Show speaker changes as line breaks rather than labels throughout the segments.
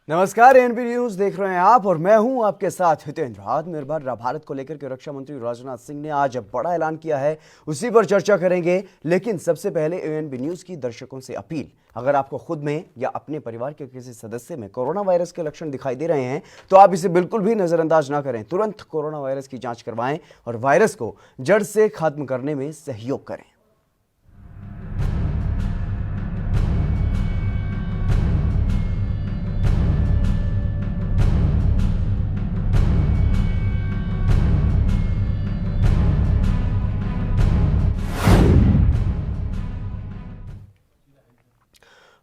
नमस्कार, NB news देख रहे हैं आप और मैं हूं आपके साथ हितेंद्र। आत्मनिर्भर भारत को लेकर के रक्षा मंत्री राजनाथ सिंह ने आज बड़ा ऐलान किया है, उसी पर चर्चा करेंगे। लेकिन सबसे पहले एनबी न्यूज की दर्शकों से अपील, अगर आपको खुद में या अपने परिवार के किसी सदस्य में कोरोना वायरस के लक्षण दिखाई दे रहे हैं तो आप इसे बिल्कुल भी नजरअंदाज ना करें। तुरंत कोरोना वायरस की जांच करवाएं और वायरस को जड़ से खत्म करने में सहयोग करें।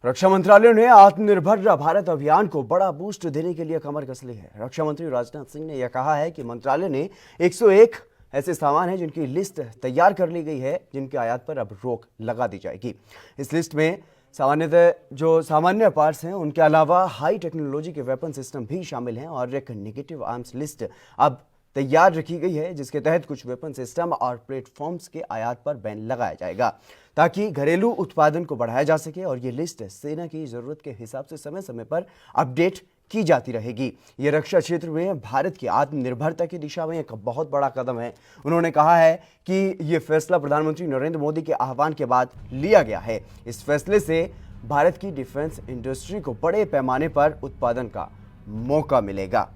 रक्षा मंत्रालय ने आत्मनिर्भर भारत अभियान को बड़ा बूस्ट देने के लिए कमर कस ली है। रक्षा मंत्री राजनाथ सिंह ने यह कहा है कि मंत्रालय ने 101 ऐसे सामान हैं जिनकी लिस्ट तैयार कर ली गई है, जिनके आयात पर अब रोक लगा दी जाएगी। इस लिस्ट में सामान्यतः जो सामान्य पार्ट्स हैं उनके अलावा हाई टेक्नोलॉजी के वेपन सिस्टम भी शामिल हैं और एक नेगेटिव आर्म्स लिस्ट अब तैयार रखी गई है, जिसके तहत कुछ वेपन सिस्टम और प्लेटफॉर्म्स के आयात पर बैन लगाया जाएगा ताकि घरेलू उत्पादन को बढ़ाया जा सके। और ये लिस्ट सेना की जरूरत के हिसाब से समय समय पर अपडेट की जाती रहेगी। ये रक्षा क्षेत्र में भारत की आत्मनिर्भरता की दिशा में एक बहुत बड़ा कदम है। उन्होंने कहा है कि ये फैसला प्रधानमंत्री नरेंद्र मोदी के आह्वान के बाद लिया गया है। इस फैसले से भारत की डिफेंस इंडस्ट्री को बड़े पैमाने पर उत्पादन का मौका मिलेगा।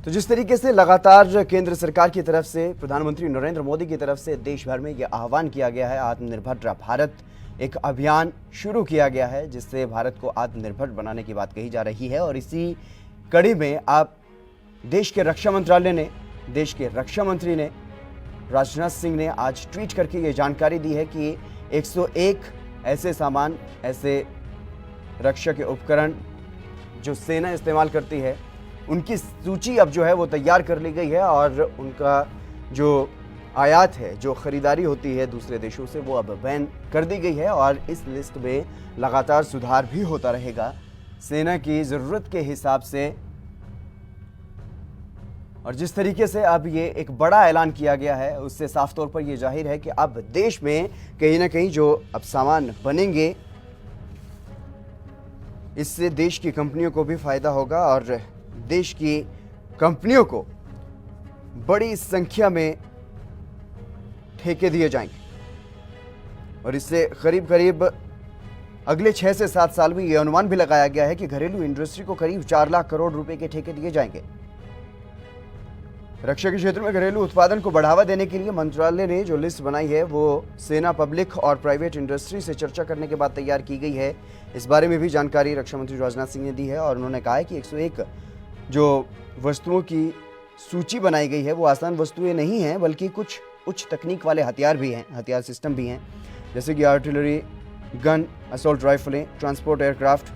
तो जिस तरीके से लगातार केंद्र सरकार की तरफ से, प्रधानमंत्री नरेंद्र मोदी की तरफ से देश भर में यह आह्वान किया गया है, आत्मनिर्भर भारत एक अभियान शुरू किया गया है जिससे भारत को आत्मनिर्भर बनाने की बात कही जा रही है। और इसी कड़ी में आप देश के रक्षा मंत्रालय ने, देश के रक्षा मंत्री ने राजनाथ सिंह ने आज ट्वीट करके ये जानकारी दी है कि 101 ऐसे सामान, ऐसे रक्षा के उपकरण जो सेना इस्तेमाल करती है, उनकी सूची अब जो है वो तैयार कर ली गई है और उनका जो आयात है, जो खरीदारी होती है दूसरे देशों से, वो अब बैन कर दी गई है। और इस लिस्ट में लगातार सुधार भी होता रहेगा सेना की ज़रूरत के हिसाब से। और जिस तरीके से अब ये एक बड़ा ऐलान किया गया है, उससे साफ तौर पर ये जाहिर है कि अब देश में कहीं ना कहीं जो अब सामान बनेंगे, इससे देश की कंपनियों को भी फायदा होगा और देश की कंपनियों को बड़ी संख्या में ठेके दिए जाएंगे। और इससे करीब करीब अगले 6 से 7 साल में यह अनुमान भी लगाया गया है कि घरेलू इंडस्ट्री को करीब 4 लाख करोड़ रुपए के ठेके दिए जाएंगे। रक्षा के क्षेत्र में घरेलू उत्पादन को बढ़ावा देने के लिए मंत्रालय ने जो लिस्ट बनाई है वो सेना, पब्लिक और प्राइवेट इंडस्ट्री से चर्चा करने के बाद तैयार की गई है। इस बारे में भी जानकारी रक्षा मंत्री राजनाथ सिंह ने दी है और उन्होंने कहा है कि 101 जो वस्तुओं की सूची बनाई गई है वो आसान वस्तुएं नहीं हैं, बल्कि कुछ उच्च तकनीक वाले हथियार भी हैं, हथियार सिस्टम भी हैं, जैसे कि आर्टिलरी, गन, असॉल्ट राइफलें, ट्रांसपोर्ट एयरक्राफ्ट,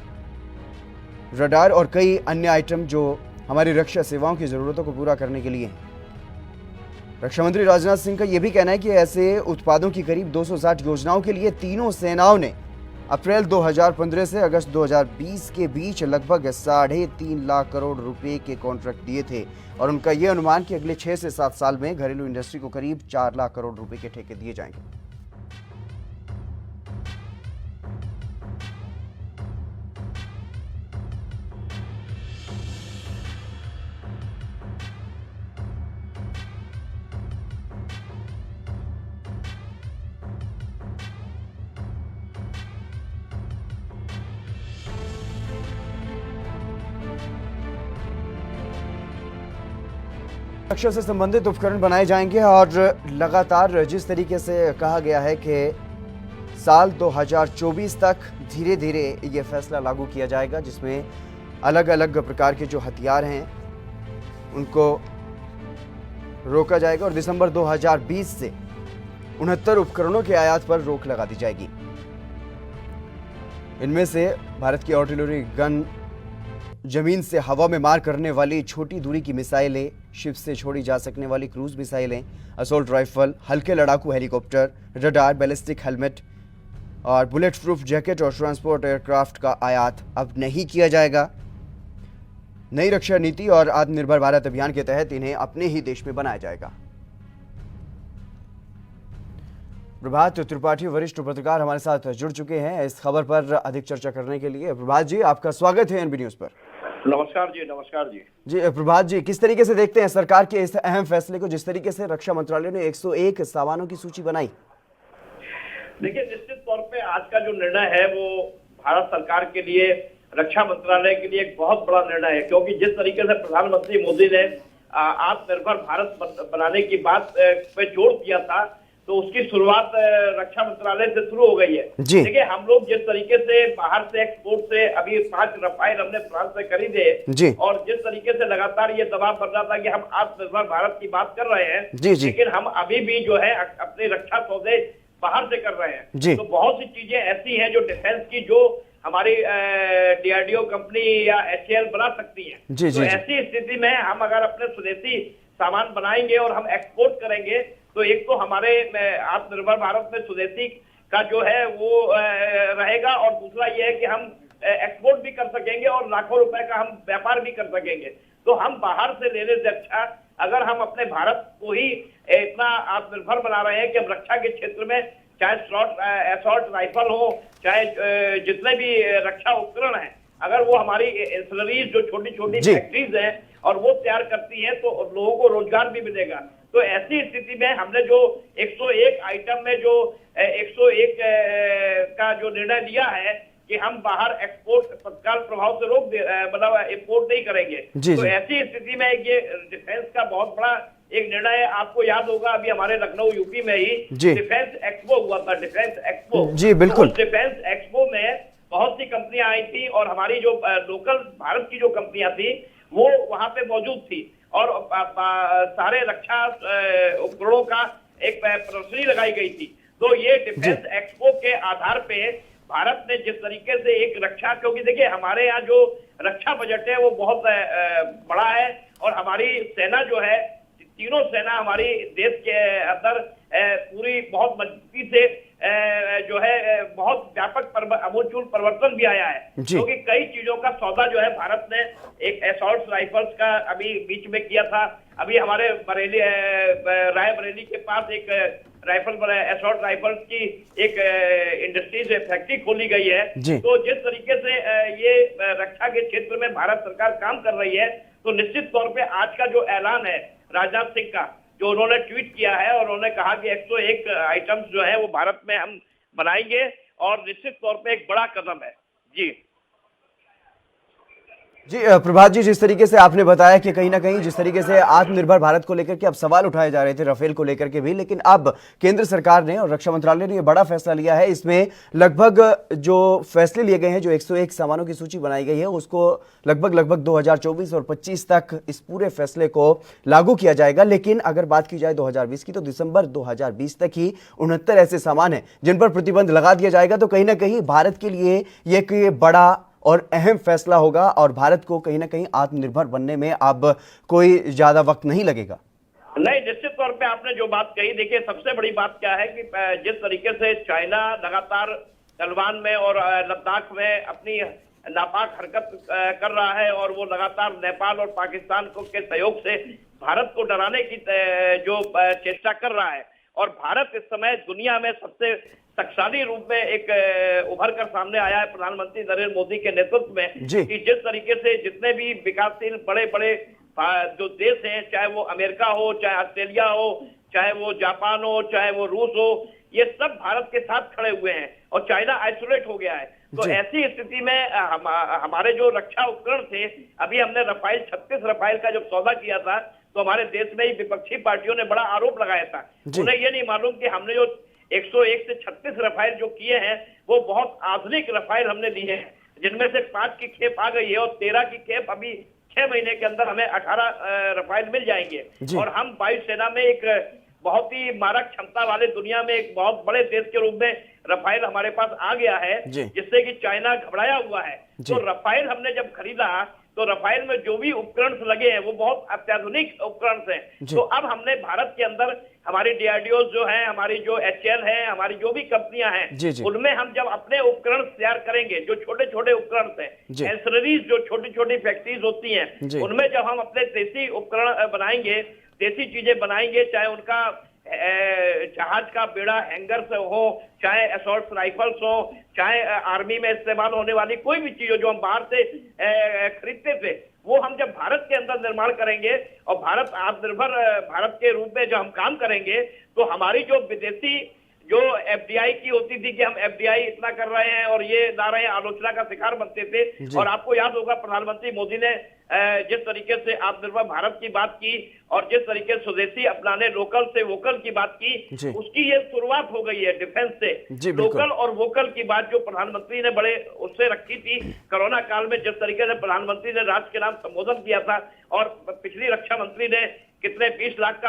रडार और कई अन्य आइटम जो हमारी रक्षा सेवाओं की ज़रूरतों को पूरा करने के लिए हैं। रक्षा मंत्री राजनाथ सिंह का यह भी कहना है कि ऐसे उत्पादों की करीब 260 योजनाओं के लिए तीनों सेनाओं ने अप्रैल 2015 से अगस्त 2020 के बीच लगभग 3.5 लाख करोड़ रुपए के कॉन्ट्रैक्ट दिए थे। और उनका यह अनुमान कि अगले 6 से 7 साल में घरेलू इंडस्ट्री को करीब 4 लाख करोड़ रुपए के ठेके दिए जाएंगे। रक्षा से संबंधित उपकरण बनाए जाएंगे और लगातार जिस तरीके से कहा गया है कि साल 2024 तक धीरे धीरे ये फैसला लागू किया जाएगा, जिसमें अलग अलग प्रकार के जो हथियार हैं उनको रोका जाएगा और दिसंबर 2020 से 69 उपकरणों के आयात पर रोक लगा दी जाएगी। इनमें से भारत की आर्टिलरी गन, जमीन से हवा में मार करने वाली छोटी दूरी की मिसाइलें, शिप से छोड़ी जा सकने वाली क्रूज मिसाइलें, असॉल्ट राइफल, हल्के लड़ाकू हेलीकॉप्टर, रडार, बैलिस्टिक हेलमेट और बुलेट प्रूफ जैकेट और ट्रांसपोर्ट एयरक्राफ्ट का आयात अब नहीं किया जाएगा। नई रक्षा नीति और आत्मनिर्भर भारत अभियान के तहत इन्हें अपने ही देश में बनाया जाएगा। प्रभात त्रिपाठी वरिष्ठ पत्रकार हमारे साथ जुड़ चुके हैं इस खबर पर अधिक चर्चा करने के लिए। प्रभात जी, आपका स्वागत है एनबी न्यूज पर।
नमस्कार जी। नमस्कार जी।
जी प्रभात जी, किस तरीके से देखते हैं सरकार के इस अहम फैसले को, जिस तरीके से रक्षा मंत्रालय ने 101 सामानों की सूची बनाई?
देखिए, निश्चित तौर पे आज का जो निर्णय है वो भारत सरकार के लिए, रक्षा मंत्रालय के लिए एक बहुत बड़ा निर्णय है, क्योंकि जिस तरीके से प्रधानमंत्री मोदी ने आत्मनिर्भर भारत बनाने की बात पे जोर दिया था, तो उसकी शुरुआत रक्षा मंत्रालय से शुरू हो गई है। देखिए, हम लोग जिस तरीके से बाहर से एक्सपोर्ट से अभी 5 रफाइल हमने फ्रांस से खरीदे, और जिस तरीके से लगातार ये दबाव बन रहा था कि हम आत्मनिर्भर भारत की बात कर रहे हैं, लेकिन हम अभी भी जो है अपने रक्षा सौदे बाहर से कर रहे हैं। तो बहुत सी चीजें ऐसी हैं जो डिफेंस की, जो हमारी डीआरडीओ कंपनी या एचएएल बना सकती है। तो ऐसी स्थिति में हम अगर अपने स्वदेशी सामान बनाएंगे और हम एक्सपोर्ट करेंगे, तो एक तो हमारे आत्मनिर्भर भारत में स्वदेशी का जो है वो रहेगा, और दूसरा ये है कि हम एक्सपोर्ट भी कर सकेंगे और लाखों रुपए का हम व्यापार भी कर सकेंगे। तो हम बाहर से लेने से अच्छा अगर हम अपने भारत को ही इतना आत्मनिर्भर बना रहे हैं कि हम रक्षा के क्षेत्र में, चाहे असॉल्ट राइफल हो, चाहे जितने भी रक्षा उपकरण हैं, अगर वो हमारी इंसलरीज जो छोटी छोटी फैक्ट्रीज हैं और वो तैयार करती हैं, तो लोगों को रोजगार भी मिलेगा। तो ऐसी स्थिति में हमने जो 101 आइटम में जो 101 का जो निर्णय लिया है कि हम बाहर एक्सपोर्ट तत्काल प्रभाव से रोक मतलब इंपोर्ट नहीं करेंगे, तो ऐसी स्थिति में ये डिफेंस का बहुत बड़ा एक निर्णय है। आपको याद होगा, अभी हमारे लखनऊ यूपी में ही डिफेंस एक्सपो हुआ था, डिफेंस एक्सपो। जी बिल्कुल। तो डिफेंस एक्सपो में बहुत सी कंपनियां आई थी, और हमारी जो लोकल भारत की जो कंपनियां थी वो वहां पे मौजूद थी, और सारे रक्षा उपकरणों का एक प्रदर्शनी लगाई गई थी। तो ये डिफेंस एक्सपो के आधार पे भारत ने जिस तरीके से एक रक्षा, क्योंकि देखिए हमारे यहाँ जो रक्षा बजट है वो बहुत बड़ा है, और हमारी सेना जो है, तीनों सेना हमारी देश के अंदर पूरी बहुत मजबूती से जो है बहुत व्यापक आमूलचूल परिवर्तन भी आया है, क्योंकि कई चीजों का सौदा जो है भारत ने एक असॉल्ट राइफल्स का अभी बीच में किया था। अभी हमारे रायबरेली के पास एक राइफल असॉल्ट राइफल्स की एक इंडस्ट्रीज फैक्ट्री खोली गई है। तो जिस तरीके से ये रक्षा के क्षेत्र में भारत सरकार काम कर रही है, तो निश्चित तौर पे आज का जो ऐलान है राजनाथ सिंह का, जो उन्होंने ट्वीट किया है, और उन्होंने कहा कि 101 आइटम्स जो है वो भारत में हम बनाएंगे, और निश्चित तौर पे एक बड़ा कदम है। जी
प्रभात जी, जिस तरीके से आपने बताया कि कहीं ना कहीं जिस तरीके से आत्मनिर्भर भारत को लेकर के अब सवाल उठाए जा रहे थे, राफेल को लेकर के भी, लेकिन अब केंद्र सरकार ने और रक्षा मंत्रालय ने यह बड़ा फैसला लिया है। इसमें लगभग जो फैसले लिए गए हैं, जो 101 सामानों की सूची बनाई गई है, उसको लगभग 2024 और 25 तक इस पूरे फैसले को लागू किया जाएगा। लेकिन अगर बात की जाए 2020 की, तो दिसंबर 2020 तक ही 69 ऐसे सामान हैं जिन पर प्रतिबंध लगा दिया जाएगा। तो कहीं ना कहीं भारत के लिए ये एक बड़ा और अहम फैसला होगा, और भारत को कहीं ना कहीं आत्मनिर्भर बनने में अब कोई ज्यादा वक्त नहीं लगेगा।
नहीं, निश्चित तौर पे आपने जो बात कही, देखिए सबसे बड़ी बात क्या है कि जिस तरीके से चाइना लगातार गलवान में और लद्दाख में अपनी नापाक हरकत कर रहा है, और वो लगातार नेपाल और पाकिस्तान को के सहयोग से भारत को डराने की जो चेष्टा कर रहा है, और भारत इस समय दुनिया में सबसे शक्तिशाली रूप में एक उभर कर सामने आया है प्रधानमंत्री नरेंद्र मोदी के नेतृत्व में, कि जिस तरीके से जितने भी विकासशील बड़े बड़े जो देश हैं, चाहे वो अमेरिका हो, चाहे ऑस्ट्रेलिया हो, चाहे वो जापान हो, चाहे वो रूस हो, ये सब भारत के साथ खड़े हुए हैं, और चाइना आइसोलेट हो गया है। तो ऐसी स्थिति में हमारे जो रक्षा उपकरण थे, अभी हमने 36 रफाइल का जब सौदा किया था, तो हमारे देश में ही विपक्षी पार्टियों ने बड़ा आरोप लगाया था। उन्हें ये नहीं मालूम कि हमने जो 101 से 36 रफाइल जो किए हैं, वो बहुत आधुनिक रफाइल हमने लिए हैं, जिनमें से 5 की खेप आ गई है, और 13 की खेप अभी 6 महीने के अंदर हमें 18 रफाइल मिल जाएंगे। और हम वायुसेना में एक बहुत ही मारक क्षमता वाले, दुनिया में एक बहुत बड़े देश के रूप में रफाइल हमारे पास आ गया है, जिससे कि चाइना घबराया हुआ है। तो रफाइल हमने जब खरीदा, तो रफाइल में जो भी उपकरण लगे हैं वो बहुत अत्याधुनिक उपकरण हैं। तो अब हमने भारत के अंदर हमारी डीआरडीओ जो है, हमारी जो एचएएल है, हमारी जो भी कंपनियां हैं, उनमें हम जब अपने उपकरण तैयार करेंगे, जो छोटे छोटे उपकरण हैं, एंसलरीज जो छोटी छोटी फैक्ट्रीज होती हैं, उनमें जब हम अपने देसी उपकरण बनाएंगे, देसी चीजें बनाएंगे, चाहे उनका जहाज का बेड़ा हैंगर से हो, चाहे असॉल्ट राइफल्स हो, चाहे आर्मी में इस्तेमाल होने वाली कोई भी चीज हो जो हम बाहर से खरीदते थे, वो हम जब भारत के अंदर निर्माण करेंगे और भारत आत्मनिर्भर भारत के रूप में जब हम काम करेंगे, तो हमारी जो विदेशी जो एफडीआई की होती थी कि हम एफडीआई इतना कर रहे हैं और ये ला रहे हैं, आलोचना का शिकार बनते थे। और आपको याद होगा प्रधानमंत्री मोदी ने जिस तरीके से आत्मनिर्भर भारत की बात की और जिस तरीके से स्वदेशी अपनाने, लोकल से वोकल की बात की, उसकी ये शुरुआत हो गई है डिफेंस से। लोकल और वोकल की बात जो प्रधानमंत्री ने बड़े उससे रखी थी कोरोना काल में, जिस तरीके से प्रधानमंत्री ने राष्ट्र के नाम संबोधन किया था और पिछली रक्षा मंत्री ने कितने 20 लाख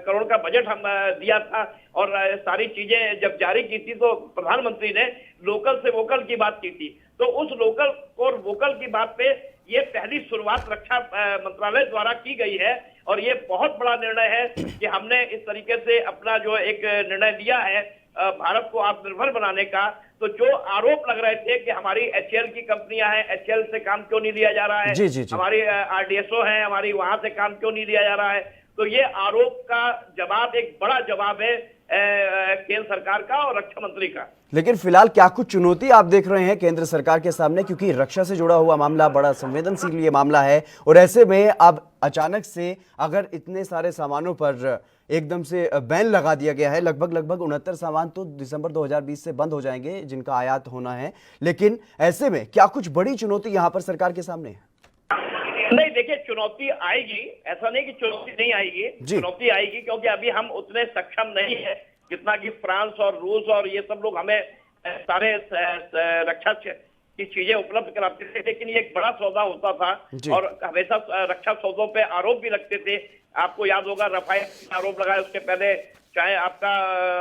करोड़ का बजट हम दिया था और सारी चीजें जब जारी की थी तो प्रधानमंत्री ने लोकल से वोकल की बात की थी। तो उस लोकल और वोकल की बात पे ये पहली शुरुआत रक्षा मंत्रालय द्वारा की गई है और ये बहुत बड़ा निर्णय है कि हमने इस तरीके से अपना जो एक निर्णय लिया है भारत को आत्मनिर्भर बनाने का। तो जो आरोप लग रहे थे कि हमारी एचएएल की कंपनियां हैं, एचएएल से काम क्यों नहीं लिया जा रहा है, हमारी आरडीएसओ है, हमारी वहां से काम क्यों नहीं लिया जा रहा है, तो ये आरोप का जवाब एक बड़ा जवाब है केंद्र सरकार का और रक्षा मंत्री का।
लेकिन फिलहाल क्या कुछ चुनौती आप देख रहे हैं केंद्र सरकार के सामने, क्योंकि रक्षा से जुड़ा हुआ मामला बड़ा संवेदनशील ये मामला है और ऐसे में अब अचानक से अगर इतने सारे सामानों पर एकदम से बैन लगा दिया गया है, लगभग 69 सामान तो दिसंबर 2020 से बंद हो जाएंगे जिनका आयात होना है, लेकिन ऐसे में क्या कुछ बड़ी चुनौती यहां पर सरकार के सामने है?
नहीं, देखिए चुनौती आएगी, ऐसा नहीं कि चुनौती नहीं आएगी, चुनौती आएगी क्योंकि अभी हम उतने सक्षम नहीं है जितना कि फ्रांस और रूस और ये सब लोग हमें सारे रक्षा की चीजें उपलब्ध कराते थे, लेकिन ये एक बड़ा सौदा होता था और हमेशा रक्षा सौदों पे आरोप भी लगते थे। आपको याद होगा रफाल आरोप लगाए, उसके पहले चाहे आपका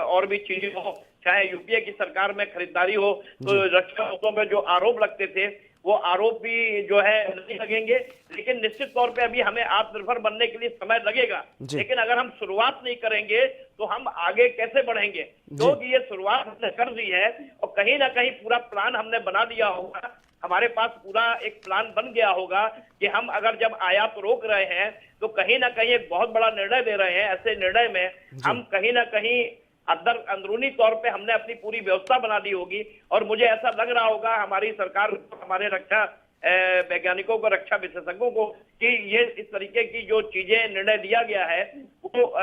और भी चीजें हो, चाहे यूपीए की सरकार में खरीदारी हो, तो रक्षा सौदों पे जो आरोप लगते थे वो आरोप भी जो है नहीं लगेंगे। लेकिन निश्चित तौर पे अभी हमें आत्मनिर्भर बनने के लिए समय लगेगा, लेकिन अगर हम शुरुआत नहीं करेंगे तो हम आगे कैसे बढ़ेंगे? क्योंकि ये शुरुआत हमने कर दी है और कहीं ना कहीं पूरा प्लान हमने बना दिया होगा, हमारे पास पूरा एक प्लान बन गया होगा कि हम अगर जब आयात रोक रहे हैं तो कहीं ना कहीं एक बहुत बड़ा निर्णय ले रहे हैं। ऐसे निर्णय में हम कहीं ना कहीं अंदरूनी तौर पे हमने अपनी पूरी व्यवस्था बना दी होगी और मुझे ऐसा लग रहा होगा हमारी सरकार, हमारे रक्षा वैज्ञानिकों को, रक्षा विशेषज्ञों को, कि ये इस तरीके की जो चीजें निर्णय लिया गया है वो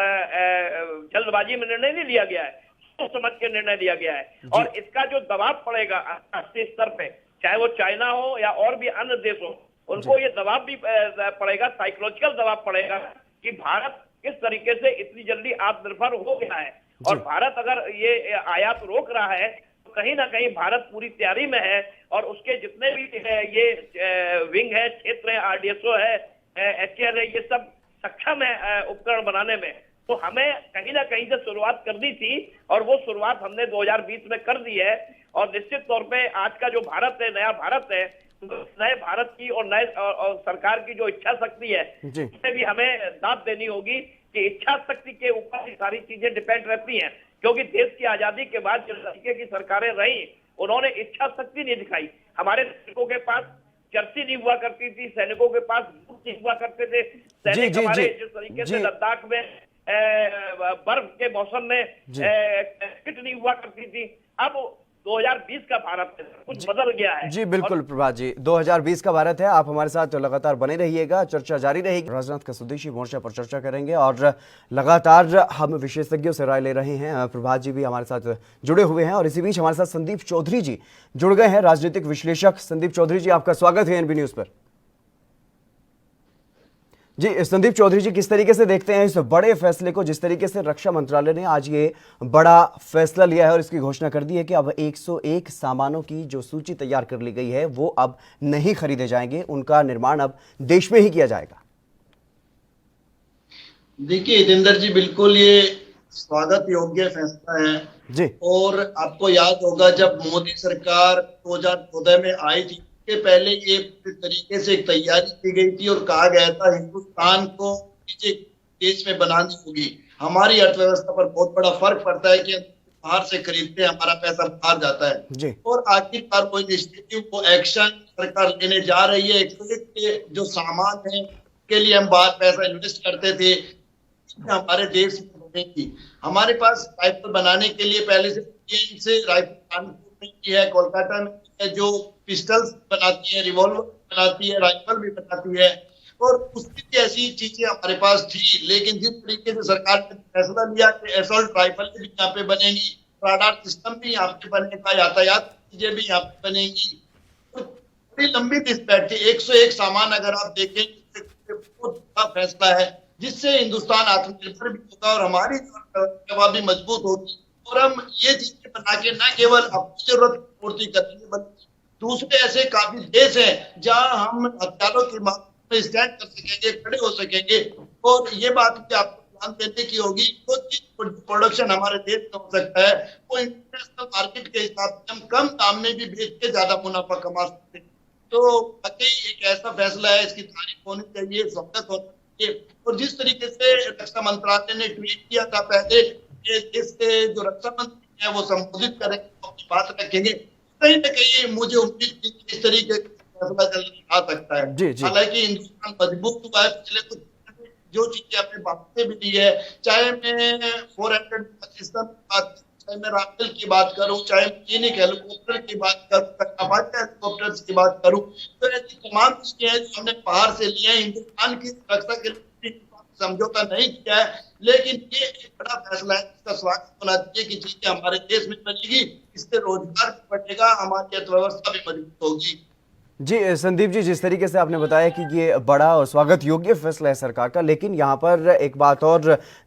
जल्दबाजी में निर्णय नहीं लिया गया है, सोच समझ के निर्णय लिया गया है। और इसका जो दबाव पड़ेगा अंतर्राष्ट्रीय स्तर पे, चाहे वो चाइना हो या और भी अन्य देश हो, उनको ये दबाव भी पड़ेगा, साइकोलॉजिकल दबाव पड़ेगा कि भारत किस तरीके से इतनी जल्दी आत्मनिर्भर हो गया है और भारत अगर ये आयात रोक रहा है तो कहीं ना कहीं भारत पूरी तैयारी में है और उसके जितने भी ये विंग है, क्षेत्र है, आरडीएसओ है, एचएएल है, ये सब सक्षम है उपकरण बनाने में। तो हमें कहीं ना कहीं से शुरुआत करनी थी और वो शुरुआत हमने 2020 में कर दी है। और निश्चित तौर पे आज का जो भारत है, नया भारत है, नए भारत की और नए और सरकार की जो इच्छा शक्ति है, उसमें भी हमें दाद देनी होगी कि इच्छा शक्ति के ऊपर ही सारी चीजें डिपेंड रहती हैं। क्योंकि देश की आजादी के बाद जिस तरीके की सरकारें रही, उन्होंने इच्छा शक्ति नहीं दिखाई। हमारे सैनिकों के पास जर्सी नहीं हुआ करती थी, सैनिकों के पास बूट नहीं हुआ करते थे, सैनिक हमारे जिस तरीके से लद्दाख में बर्फ के मौसम में किट नहीं हुआ करती थी। अब 2020 का भारत है, कुछ बदल गया है।
जी बिल्कुल प्रभात जी, 2020 का भारत है। आप हमारे साथ लगातार बने रहिएगा, चर्चा जारी रहेगी। राजनाथ का स्वदेशी मोर्चा पर चर्चा करेंगे और लगातार हम विशेषज्ञों से राय ले रहे हैं। प्रभात जी भी हमारे साथ जुड़े हुए हैं और इसी बीच हमारे साथ संदीप चौधरी जी जुड़ गए हैं, राजनीतिक विश्लेषक। संदीप चौधरी जी, आपका स्वागत है एनबी न्यूज पर। जी संदीप चौधरी जी, किस तरीके से देखते हैं इस बड़े फैसले को, जिस तरीके से रक्षा मंत्रालय ने आज ये बड़ा फैसला लिया है और इसकी घोषणा कर दी है कि अब 101 सामानों की जो सूची तैयार कर ली गई है वो अब नहीं खरीदे जाएंगे, उनका निर्माण अब देश में ही किया जाएगा?
देखिए हितेंद्र जी, बिल्कुल ये स्वागत योग्य फैसला है
जी। और
आपको याद होगा जब मोदी सरकार 2014 में आई थी, के पहले ये पूरी तरीके से एक तैयारी की गई थी और कहा गया था हिंदुस्तान को देश में बनानी होगी। हमारी अर्थव्यवस्था पर बहुत बड़ा फर्क पड़ता है कि बाहर से खरीदते हैं, हमारा पैसा बाहर जाता है जी। और आखिरकार कोई इनिशिएटिव, वो एक्शन सरकार लेने जा रही है। के जो सामान है के लिए हम बाहर पैसा इन्वेस्ट करते थे, हमारे देश में बनेगी। हमारे पास राइफल बनाने के लिए पहले से राइफल कानपुर में की है, कोलकाता में है, जो पिस्टल्स बनाती है, रिवॉल्वर बनाती है, राइफल भी बनाती है, और उसकी भी ऐसी चीजें हमारे पास थी। लेकिन जिस तरीके से सरकार ने फैसला लिया कि असॉल्ट राइफल भी यहाँ पे बनेगी, राडार सिस्टम भी यहाँ पे बनेगा, यातायात चीजें भी यहाँ पे बनेगी, बड़ी लंबी लिस्ट बैठी। 101 सामान अगर आप देखें, बहुत बड़ा फैसला है, जिससे हिंदुस्तान आत्मनिर्भर भी होगा और हमारी अर्थव्यवस्था भी मजबूत होगी। और हम ये चीजें बना के न केवल अपनी जरूरत की पूर्ति करेंगे, बल्कि दूसरे ऐसे काफी देश हैं जहां हम हथियारों की मांग में स्टैंड कर सकेंगे, खड़े हो सकेंगे। और ये बात भी आपको ध्यान देने की होगी, जो चीज प्रोडक्शन हमारे देश में हो सकता है, वो इंटरनेशनल मार्केट के हिसाब से हम कम दाम में भी बेच के ज्यादा मुनाफा कमा सकते हैं। तो वाकई एक ऐसा फैसला है, इसकी तारीफ होनी चाहिए, स्वागत होना चाहिए। और जिस तरीके से रक्षा मंत्रालय ने ट्वीट किया था पहले, देश के जो रक्षा मंत्री है वो संबोधित करेंगे, अपनी बात रखेंगे, कहीं न कहीं मुझे उम्मीद थी कि इस तरीके का फैसला जल्दी आ सकता है। हालांकि हिंदुस्तान मजबूत हुआ है पिछले कुछ, जो चीजें अपने बात से भी दी है, चाहे मैं 400 सिस्टम की बात, चाहे मैं राफेल की बात करूं, चाहे सैनिक हेलीकॉप्टर की बात करूं, अपाचे हेलीकॉप्टर्स की बात करूं, तो ऐसी तमाम चीजें हैं जो हमने बाहर से लिए हैं। हिंदुस्तान की रक्षा के लिए समझौता नहीं किया है, लेकिन ये एक बड़ा फैसला है, इसका स्वागत होना चाहिए कि चीजें हमारे देश में बनेगी, इससे रोजगार भी बढ़ेगा, हमारी अर्थव्यवस्था भी मजबूत होगी।
जी संदीप जी, जिस तरीके से आपने बताया कि ये बड़ा और स्वागत योग्य फैसला है सरकार का, लेकिन यहाँ पर एक बात और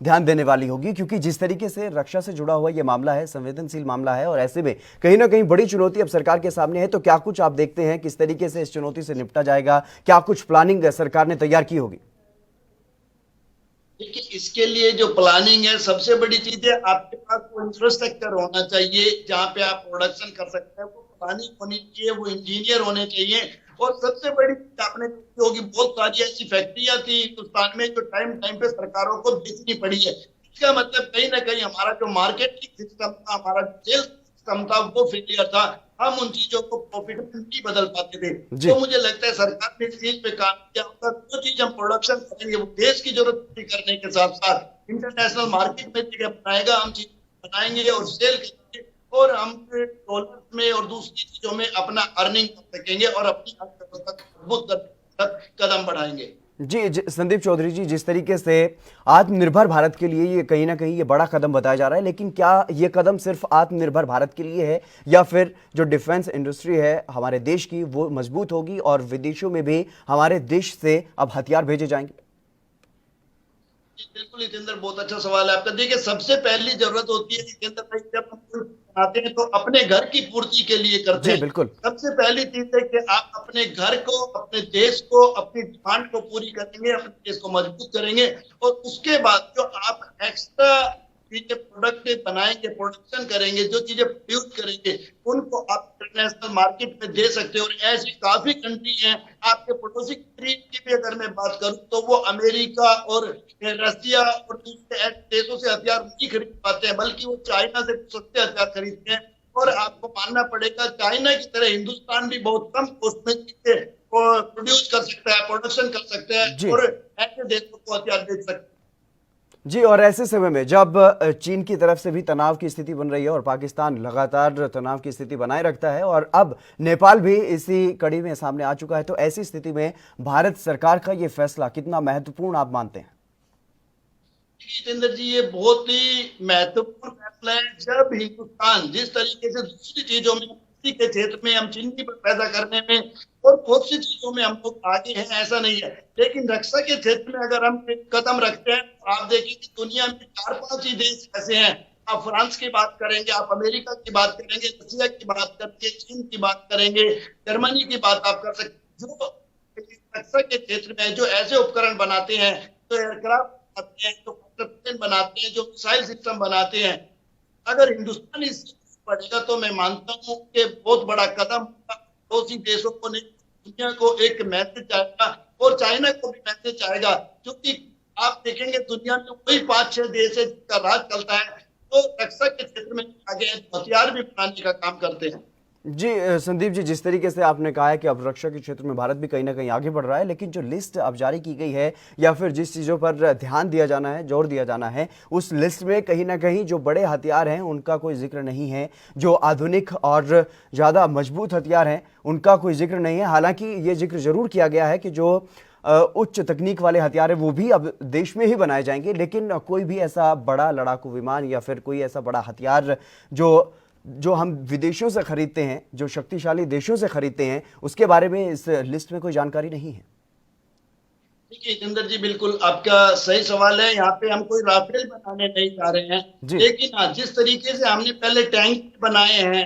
ध्यान देने वाली होगी, क्योंकि जिस तरीके से रक्षा से जुड़ा हुआ ये मामला है, संवेदनशील मामला है, और ऐसे में कहीं ना कहीं बड़ी चुनौती अब सरकार के सामने है। तो क्या कुछ आप देखते हैं किस तरीके से इस चुनौती से निपटा जाएगा, क्या कुछ प्लानिंग सरकार ने तैयार की होगी?
देखिए, इसके लिए जो प्लानिंग है, सबसे बड़ी चीज है आपके पास वो इंफ्रास्ट्रक्चर होना चाहिए जहां पे आप प्रोडक्शन कर सकते हैं, वो प्लानिंग होनी चाहिए, वो इंजीनियर होने चाहिए। और सबसे बड़ी आपने होगी, बहुत सारी ऐसी फैक्ट्रियां थी हिंदुस्तान में जो टाइम टाइम पे सरकारों को बेचनी पड़ी है। इसका मतलब कहीं ना कहीं हमारा जो मार्केटिंग सिस्टम था, हमारा सेल्स सिस्टम था, वो फेलियर था। हम उन चीजों को प्रॉफिट में नहीं बदल पाते थे। तो मुझे लगता है सरकार ने इस चीज पे काम किया होगा। जो चीज हम प्रोडक्शन करेंगे वो देश की जरूरत पूरी करने के साथ साथ इंटरनेशनल मार्केट में जगह बनाएगा, हम चीज बनाएंगे और सेल करेंगे, और हम डॉलर में और दूसरी चीजों में अपना अर्निंग कर सकेंगे और अपनी अर्थव्यवस्था को मजबूत करने का कदम बढ़ाएंगे।
जी संदीप चौधरी जी, जिस तरीके से आत्मनिर्भर भारत के लिए ये कहीं ना कहीं ये बड़ा कदम बताया जा रहा है, लेकिन क्या ये कदम सिर्फ आत्मनिर्भर भारत के लिए है, या फिर जो डिफेंस इंडस्ट्री है हमारे देश की वो मजबूत होगी और विदेशों में भी हमारे देश से अब हथियार भेजे जाएंगे?
बिल्कुल जितेंद्र, बहुत अच्छा सवाल है आपका। देखिए, सबसे पहली जरूरत होती है जितेंद्र भाई, जब हम बनाते हैं तो अपने घर की पूर्ति के लिए करते हैं।
बिल्कुल, सबसे
पहली चीज है कि आप अपने घर को, अपने देश को, अपनी डिमांड को पूरी करेंगे, अपने देश को मजबूत करेंगे, और उसके बाद जो आप एक्स्ट्रा चीजें प्रोडक्ट बनाएंगे, प्रोडक्शन करेंगे, जो चीजें प्रोड्यूस करेंगे, उनको आप इंटरनेशनल मार्केट में दे सकते हैं। और ऐसी काफी कंट्री हैं, आपके पड़ोसी कंट्री की भी अगर मैं बात करूं तो वो अमेरिका और रसिया और दूसरे देशों से हथियार नहीं खरीद पाते हैं, बल्कि वो चाइना से सस्ते हथियार खरीदते हैं। और आपको मानना पड़ेगा, चाइना की तरह हिंदुस्तान भी बहुत कम कॉस्ट में चीजें प्रोड्यूस कर सकता है, प्रोडक्शन कर सकता है, और ऐसे देशों को हथियार दे सकते हैं।
जी, और ऐसे समय में जब चीन की तरफ से भी तनाव की स्थिति बन रही है और पाकिस्तान लगातार तनाव की स्थिति बनाए रखता है, और अब नेपाल भी इसी कड़ी में सामने आ चुका है, तो ऐसी स्थिति में भारत सरकार का ये फैसला कितना महत्वपूर्ण आप मानते हैं?
जितेंद्र जी, ये बहुत ही महत्वपूर्ण फैसला है। जब हिंदुस्तान जिस तरीके से दूसरी चीजों में, के क्षेत्र में हम चीनी पैदा करने में और बहुत सी चीजों में हम लोग आगे हैं, ऐसा नहीं है, लेकिन रक्षा के क्षेत्र में अगर हम कदम रखते हैं तो आप देखेंगे दुनिया में 4-5 ही देश ऐसे हैं। आप फ्रांस की बात करेंगे, आप अमेरिका की बात करेंगे, रशिया की बात करेंगे, चीन की बात करेंगे, जर्मनी की बात आप कर सकते, जो रक्षा के क्षेत्र में जो ऐसे उपकरण बनाते हैं, तो एयरक्राफ्ट बनाते हैं, जो प्लेन बनाते हैं, जो मिसाइल सिस्टम बनाते हैं। अगर हिंदुस्तान इस पड़ेगा तो मैं मानता हूं कि बहुत बड़ा कदम पड़ोसी देशों को नहीं, दुनिया को एक मैसेज आएगा, और चाइना को भी मैसेज आएगा, क्योंकि आप देखेंगे दुनिया में कोई 5-6 देश है जिसका राज चलता है तो रक्षा के क्षेत्र में आगे हथियार भी बनाने का काम करते हैं।
जी संदीप जी, जिस तरीके से आपने कहा है कि अब रक्षा के क्षेत्र में भारत भी कहीं ना कहीं आगे बढ़ रहा है, लेकिन जो लिस्ट अब जारी की गई है या फिर जिस चीज़ों पर ध्यान दिया जाना है, जोर दिया जाना है, उस लिस्ट में कहीं ना कहीं जो बड़े हथियार हैं उनका कोई जिक्र नहीं है। जो आधुनिक और ज़्यादा मजबूत हथियार हैं उनका कोई जिक्र नहीं है। हालांकि ये जिक्र जरूर किया गया है कि जो उच्च तकनीक वाले हथियार है वो भी अब देश में ही बनाए जाएंगे, लेकिन कोई भी ऐसा बड़ा लड़ाकू विमान या फिर कोई ऐसा बड़ा हथियार जो हम विदेशों से खरीदते हैं, जो शक्तिशाली देशों से खरीदते हैं, उसके बारे में इस लिस्ट में कोई जानकारी नहीं है।
देखिए जितेंद्र जी, बिल्कुल आपका सही सवाल है। यहाँ पे हम कोई राफेल बनाने नहीं जा रहे हैं, लेकिन हाँ, जिस तरीके से हमने पहले टैंक बनाए हैं,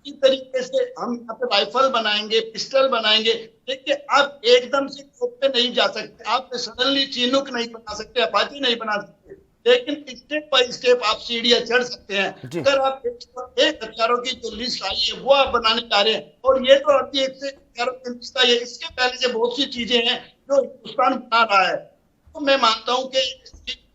इस तरीके से हम यहाँ पे राइफल बनाएंगे, पिस्टल बनाएंगे। देखिए आप एकदम से तोप पे नहीं जा सकते, आप सडनली चिनूक नहीं बना सकते, अपाची नहीं बना सकते, लेकिन स्टेप बाय स्टेप आप सीढ़ियां चढ़ सकते हैं। अगर आप एक हथियारों की जो लिस्ट आई है वो आप बनाने जा रहे हैं, और ये तो अभी एक से हथियारों की लिस्ट आई है, इसके पहले से बहुत सी चीजें हैं जो हिंदुस्तान बना रहा है। तो मैं मानता हूँ कि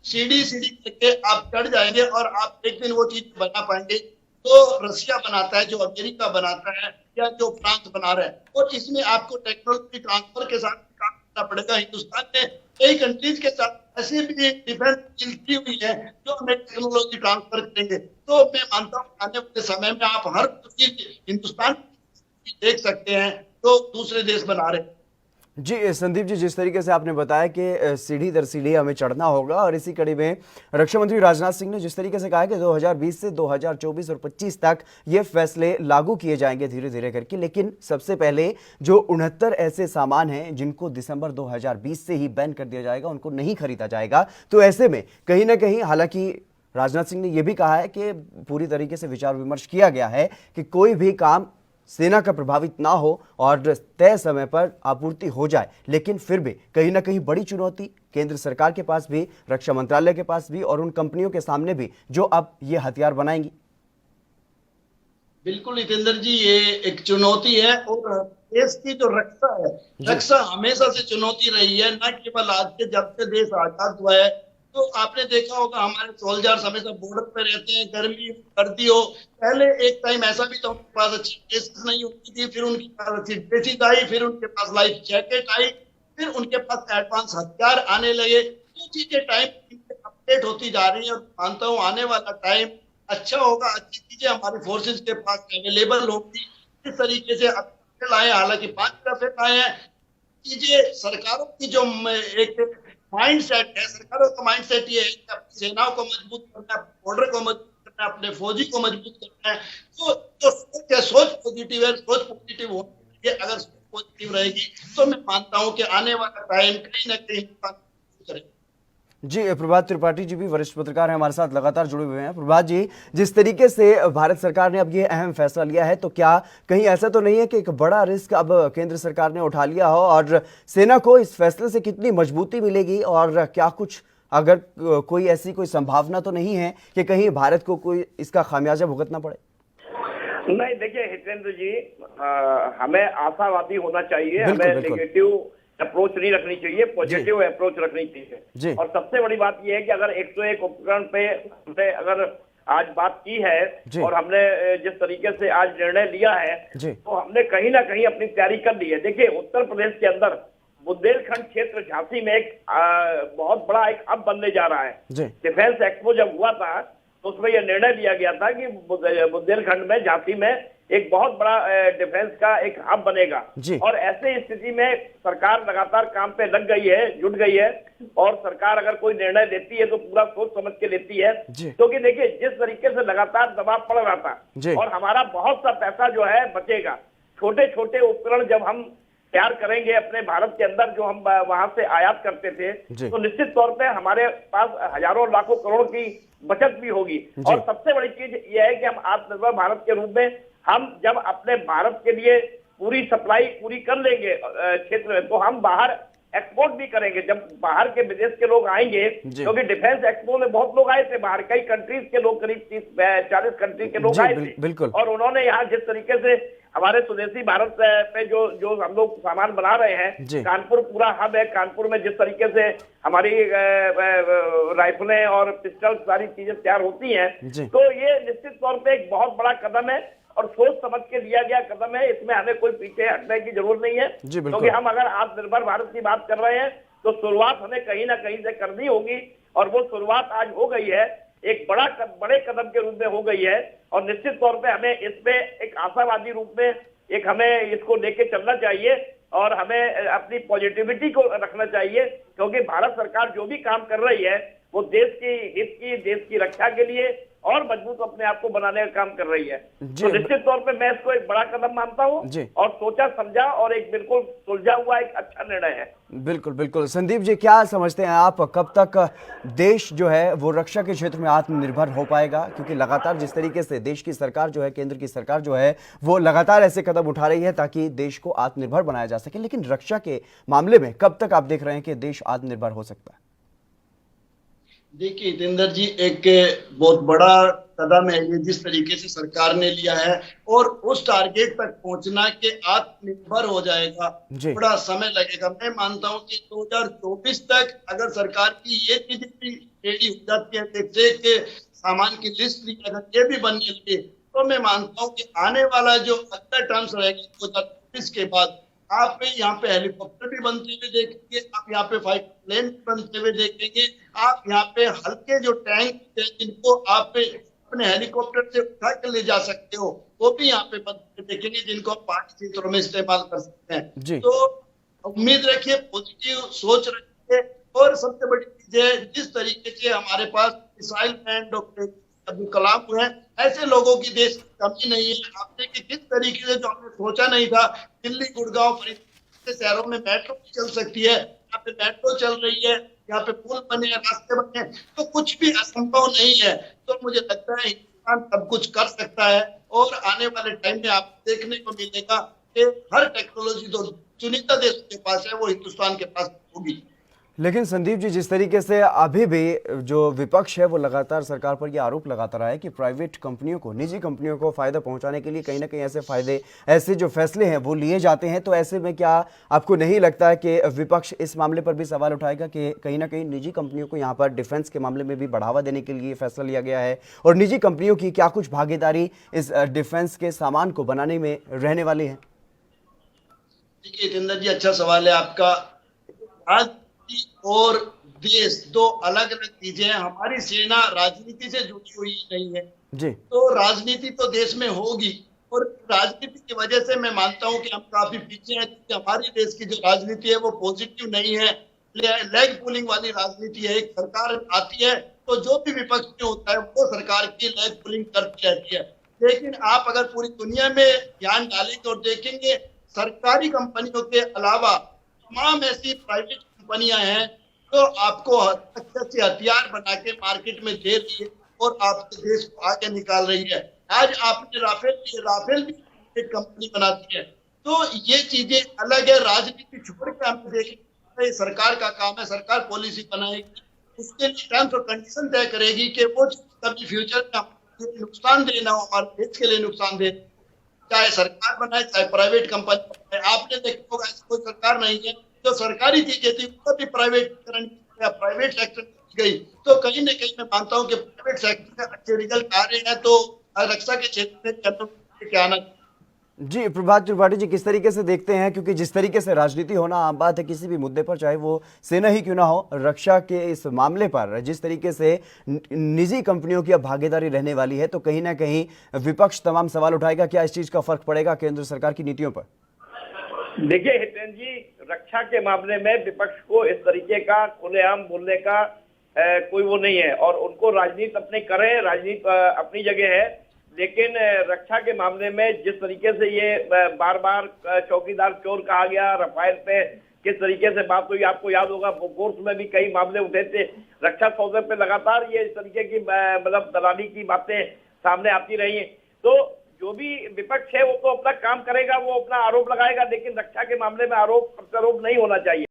सीढ़ी सीढ़ी करके आप चढ़ जाएंगे और आप एक दिन वो चीज बना पाएंगे तो रशिया बनाता है, जो अमेरिका बनाता है, या जो फ्रांस बना रहा है। और इसमें आपको टेक्नोलॉजी ट्रांसफर के साथ काम करना पड़ेगा। हिंदुस्तान ने कई कंट्रीज के साथ ऐसी भी डिफेंस डील की हुई है जो हमें टेक्नोलॉजी ट्रांसफर करेंगे। तो मैं मानता हूँ आने वाले समय में आप हर चीज हिंदुस्तान देख सकते हैं तो दूसरे देश बना रहे हैं।
जी संदीप जी, जिस तरीके से आपने बताया कि सीढ़ी दर सीढ़ी हमें चढ़ना होगा, और इसी कड़ी में रक्षा मंत्री राजनाथ सिंह ने जिस तरीके से कहा है कि 2020 से 2024 और 25 तक ये फैसले लागू किए जाएंगे धीरे धीरे करके, लेकिन सबसे पहले जो 69 ऐसे सामान हैं जिनको दिसंबर 2020 से ही बैन कर दिया जाएगा, उनको नहीं खरीदा जाएगा। तो ऐसे में कहीं ना कहीं, हालांकि राजनाथ सिंह ने यह भी कहा है कि पूरी तरीके से विचार विमर्श किया गया है कि कोई भी काम सेना का प्रभावित ना हो और तय समय पर आपूर्ति हो जाए, लेकिन फिर भी कहीं ना कहीं बड़ी चुनौती केंद्र सरकार के पास भी, रक्षा मंत्रालय के पास भी, और उन कंपनियों के सामने भी जो अब ये हथियार बनाएंगी।
बिल्कुल जितेंद्र जी, ये एक चुनौती है, और देश की जो रक्षा है, रक्षा हमेशा से चुनौती रही है, न केवल आज के जब से देश आजाद हुआ है। तो आपने देखा होगा हमारे सोल्जर्स हमेशा बॉर्डर पे रहते हैं, गर्मी सर्दी हो। पहले एक टाइम ऐसा भी था उनके पास अच्छी ड्रेसेस नहीं होती थी, फिर उनके पास अच्छी ड्रेसेस आई, फिर उनके पास लाइफ जैकेट आई, फिर उनके पास एडवांस हथियार आने लगे। ये चीजें टाइम अपडेट होती जा रही है, और मानता हूँ आने वाला टाइम अच्छा होगा, अच्छी चीजें हमारी फोर्सेज के पास अवेलेबल होगी। इस तरीके से आए, हालांकि 5 राफेल आए हैं। चीजें सरकारों की जो एक माइंडसेट है, सरकारों का माइंडसेट ये है कि अपनी सेनाओं को मजबूत करना है, बॉर्डर को मजबूत करना है, अपने फौजी को मजबूत करना है। तो जो सोच है, सोच पॉजिटिव है, सोच पॉजिटिव होती है। अगर सोच पॉजिटिव रहेगी तो मैं मानता हूं कि आने वाला टाइम कहीं ना कहीं करेगा।
जी प्रभात त्रिपाठी जी भी वरिष्ठ पत्रकार हैं, हमारे साथ लगातार जुड़े हुए हैं। प्रभात जी, जिस तरीके से भारत सरकार ने अब ये अहम फैसला लिया है, तो क्या कहीं ऐसा तो नहीं है कि एक बड़ा रिस्क अब केंद्र सरकार ने उठा लिया हो, और सेना को इस फैसले से कितनी मजबूती मिलेगी, और क्या कुछ अगर कोई ऐसी कोई संभावना तो नहीं है कि कहीं भारत को कोई इसका खामियाजा भुगतना पड़े?
नहीं, देखिए हितेंद्र जी, हमें आशावादी होना चाहिए, हमें नेगेटिव अप्रोच नहीं रखनी चाहिए, पॉजिटिव अप्रोच रखनी चाहिए। और सबसे बड़ी बात यह है कि अगर 101 उपकरण पे हमने अगर आज बात की है और हमने जिस तरीके से आज निर्णय लिया है, तो हमने कहीं ना कहीं अपनी तैयारी कर ली है। देखिए उत्तर प्रदेश के अंदर बुंदेलखंड क्षेत्र झांसी में एक बहुत बड़ा एक हब बनने जा रहा है। डिफेंस एक्सपो जब हुआ था तो उसमें यह निर्णय लिया गया था कि बुंदेलखंड में, झांसी में एक बहुत बड़ा डिफेंस का एक हब बनेगा। और ऐसे स्थिति में सरकार लगातार काम पे लग गई है, जुट गई है, और सरकार अगर कोई निर्णय लेती है तो पूरा सोच समझ के लेती है। क्योंकि देखिए जिस तरीके से लगातार दबाव पड़ रहा था, और हमारा बहुत सा पैसा जो है बचेगा, छोटे छोटे उपकरण जब हम तैयार करेंगे अपने भारत के अंदर, जो हम वहां से आयात करते थे, तो निश्चित तौर पे हमारे पास हजारों लाखों करोड़ की बचत भी होगी। और सबसे बड़ी चीज यह है कि हम आत्मनिर्भर भारत के रूप में हम जब अपने भारत के लिए पूरी सप्लाई पूरी कर लेंगे क्षेत्र में, तो हम बाहर एक्सपोर्ट भी करेंगे। जब बाहर के विदेश के लोग आएंगे, क्योंकि डिफेंस एक्सपो में बहुत लोग आए थे बाहर, कई कंट्रीज के लोग, करीब 30-40 कंट्रीज के लोग आए थे, और उन्होंने यहाँ जिस तरीके से हमारे स्वदेशी भारत पे जो हम लोग सामान बना रहे हैं, कानपुर पूरा हब है, कानपुर में जिस तरीके से हमारी राइफलें और पिस्टल सारी चीजें तैयार होती हैं, तो ये निश्चित तौर पे एक बहुत बड़ा कदम है। और सोच समझ के लिया गया कदम है। इसमें हमें कोई पीछे हटने की जरूरत नहीं है,
जी बिल्कुल।
क्योंकि हम अगर आत्मनिर्भर भारत की बात कर रहे हैं तो शुरुआत हमें कहीं ना कहीं से करनी होगी, और वो शुरुआत आज हो गई है, एक बड़े कदम के रूप में हो गई है। और निश्चित तौर पे हमें इसमें एक आशावादी रूप में एक हमें इसको लेके चलना चाहिए और हमें अपनी पॉजिटिविटी को रखना चाहिए, क्योंकि भारत सरकार जो भी काम कर रही है वो देश की हित की, देश की रक्षा के लिए और मजबूत अपने आप को बनाने का काम कर रही है। तो निश्चित तौर पे मैं इसको एक बड़ा कदम मानता हूँ और सोचा समझा और एक बिल्कुल सुलझा हुआ एक अच्छा निर्णय है।
बिल्कुल बिल्कुल। संदीप जी, क्या समझते हैं आप, कब तक देश जो है वो रक्षा के क्षेत्र में आत्मनिर्भर हो पाएगा? क्योंकि लगातार जिस तरीके से देश की सरकार जो है, केंद्र की सरकार जो है, वो लगातार ऐसे कदम उठा रही है ताकि देश को आत्मनिर्भर बनाया जा सके, लेकिन रक्षा के मामले में कब तक आप देख रहे हैं कि देश आत्मनिर्भर हो सकता है?
देखिए जितेंद्र जी, एक बहुत बड़ा कदम है ये जिस तरीके से सरकार ने लिया है, और उस टारगेट तक पहुंचना कि आत्मनिर्भर हो जाएगा, बड़ा समय लगेगा। मैं मानता हूं कि 2024 तक अगर सरकार की ये चीजें भी रेडी हो जाती है, जैसे कि सामान की लिस्ट भी अगर ये भी बनने लगे, तो मैं मानता हूं कि आने वाला जो अगला टर्म्स रहेगा 2024 के बाद, आप यहाँ पे हेलीकॉप्टर भी बनते हुए देखेंगे, आप यहाँ पे फाइटर प्लेन बनते हुए देखेंगे, आप यहाँ पे हल्के जो टैंक है जिनको आप अपने हेलीकॉप्टर से उठा कर ले जा सकते हो, वो भी यहाँ पे बनते हुए देखेंगे, जिनको आप पहाड़ी क्षेत्रों में इस्तेमाल कर सकते हैं। तो उम्मीद रखिए, पॉजिटिव सोच रखिए, और सबसे बड़ी चीज है जिस तरीके से हमारे पास missile man doctor Abdul Kalam हुए, ऐसे लोगों की देश की कमी नहीं है। आप देखिए किस तरीके से, जो हमने सोचा नहीं था, दिल्ली, गुड़गांव, फरीदाबाद शहरों में मेट्रो चल सकती है, यहाँ पे मेट्रो चल रही है, यहाँ पे पुल बने, रास्ते बने, तो कुछ भी असंभव नहीं है। तो मुझे लगता है हिंदुस्तान सब कुछ कर सकता है, और आने वाले टाइम में आपको देखने को मिलेगा कि हर टेक्नोलॉजी जो चुनिंदा देशों के पास है वो हिंदुस्तान के पास होगी।
लेकिन संदीप जी, जिस तरीके से अभी भी जो विपक्ष है वो लगातार सरकार पर यह आरोप लगाता रहा है कि प्राइवेट कंपनियों को, निजी कंपनियों को फायदा पहुंचाने के लिए कहीं ना कहीं ऐसे जो फैसले हैं वो लिए जाते हैं, तो ऐसे में क्या आपको नहीं लगता है कि विपक्ष इस मामले पर भी सवाल उठाएगा कि कहीं ना कहीं निजी कंपनियों को यहाँ पर डिफेंस के मामले में भी बढ़ावा देने के लिए फैसला लिया गया है, और निजी कंपनियों की क्या कुछ भागीदारी इस डिफेंस के सामान को बनाने में रहने वाली है?
देखिए जितेंद्र जी, अच्छा सवाल है आपका। आज और देश दो अलग अलग चीजें हैं। हमारी सेना राजनीति से जुड़ी हुई नहीं है जी, तो राजनीति तो देश में होगी, और राजनीति की वजह से मैं मानता हूं कि हम काफी पीछे हैं, क्योंकि हमारी देश की जो राजनीति है वो पॉजिटिव नहीं है, लेग पुलिंग वाली राजनीति है। एक सरकार आती है तो जो भी विपक्ष में होता है वो सरकार की लेग पुलिंग करती रहती है। लेकिन आप अगर पूरी दुनिया में ध्यान डालेंगे और देखेंगे, सरकारी कंपनियों के अलावा तमाम ऐसी प्राइवेट कंपनियां हैं तो आपको अच्छे हथियार बना के मार्केट में दे रही है और आपके देश को आगे निकाल रही है। आज आपने राफेल भी एक कंपनी बनाती है। तो ये चीजें अलग है, राजनीति छोड़ के हम देखेंगे, सरकार का काम है, सरकार पॉलिसी बनाएगी, उसके लिए टर्म्स और कंडीशन तय करेगी कि वो कभी फ्यूचर में नुकसान देना हो, हमारे देश के लिए नुकसान दे, चाहे सरकार बनाए चाहे प्राइवेट कंपनी। आपने देखा होगा ऐसी कोई सरकार नहीं है जो सरकारी चीजें थी वो भी प्राइवेटीकरण या प्राइवेट सेक्टर की गई। तो कहीं ना कहीं मैं मानता हूँ कि प्राइवेट सेक्टर में अच्छे रिजल्ट आ रहे हैं, तो रक्षा के क्षेत्र में क्या आना।
जी प्रभात त्रिपाठी जी, किस तरीके से देखते हैं, क्योंकि जिस तरीके से राजनीति होना आम बात है किसी भी मुद्दे पर, चाहे वो सेना ही क्यों ना हो, रक्षा के इस मामले पर जिस तरीके से निजी कंपनियों की अब भागीदारी रहने वाली है, तो कहीं ना कहीं विपक्ष तमाम सवाल उठाएगा। क्या इस चीज का फर्क पड़ेगा केंद्र सरकार की नीतियों पर?
देखिए हितेन जी, रक्षा के मामले में विपक्ष को इस तरीके का खुलेआम बोलने का कोई वो नहीं है, और उनको राजनीति अपने करें, राजनीति अपनी जगह है, लेकिन रक्षा के मामले में जिस तरीके से ये बार बार चौकीदार चोर कहा गया, रफाल पे किस तरीके से बात हुई, आपको याद होगा बोकोर्स में भी कई मामले उठे थे, रक्षा सौदे पे लगातार ये इस तरीके की मतलब दलाली की बातें सामने आती रही हैं। तो जो भी विपक्ष है वो तो अपना काम करेगा, वो अपना आरोप लगाएगा, लेकिन रक्षा के मामले में आरोप प्रत्यारोप नहीं होना चाहिए।